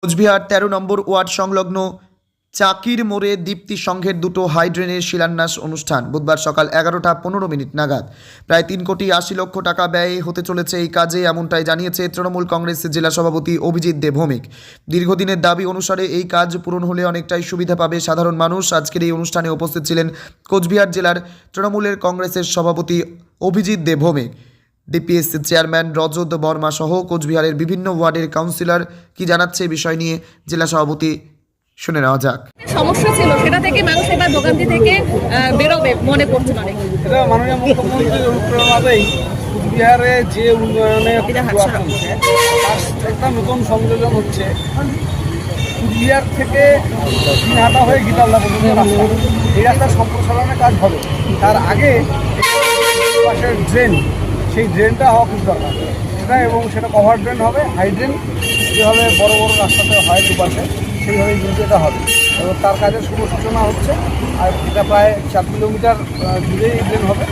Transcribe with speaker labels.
Speaker 1: কোচবিহার ১৩ নম্বর word সংলগ্ন চাকির মোড়ে দীপ্তি সংঘের দুটো হাইড্রেনের শিলান্যাস অনুষ্ঠান বুধবার সকাল ১১টা ১৫ মিনিট নাগাদ। প্রায় ৩,৮০,০০,০০০ টাকা ব্যয়ে হতে চলেছে এই কাজে, এমনটাই জানিয়েছে তৃণমূল কংগ্রেসের জেলা সভাপতি অভিজিৎ দে ভৌমিক। দীর্ঘদিনের দাবি অনুসারে এই কাজ পূরণ হলে অনেকটাই সুবিধা পাবে সাধারণ মানুষ। আজকের এই অনুষ্ঠানে উপস্থিত ছিলেন কোচবিহার জেলার তৃণমূলের কংগ্রেসের সভাপতি অভিজিৎ দে ভৌমিক, ডিপিএসসি চেয়ারম্যান রজত বর্মা সহ কোচবিহারের বিভিন্ন ওয়ার্ডের কাউন্সিলর। কি জানাচ্ছে বিষয় নিয়ে জেলা সভাপতি, শুনে নেওয়া যাক।
Speaker 2: সমস্যা ছিল সেটা থেকে মানুষ এবার ভোগান্তি থেকে বেরোবে মনে করছে অনেক।
Speaker 3: এটা মাননীয় মুখ্যমন্ত্রীর অনুপ্রেরণাতেই কুচবিহারে যে উন্নয়নে চলছে তার একটা নতুন সংযোজন হচ্ছে। কুচবিহার থেকে দিনহাটা হয়ে গীতালদা পর্যন্ত রাস্তা, এই রাস্তার সম্প্রসারণের কাজ হবে। তার আগে পাশের ড্রেন, সেই ড্রেনটা হওয়া খুব দরকার সেটা, এবং সেটা কভার ড্রেন হবে, হাই ড্রেন যেভাবে বড় বড় রাস্তাতে হয় দুপাশে, সেইভাবেই কিন্তু এটা হবে এবং তার কাজের শুভ সূচনা হচ্ছে। আর এটা প্রায় ৪ কিলোমিটার জুড়েই ড্রেন হবে।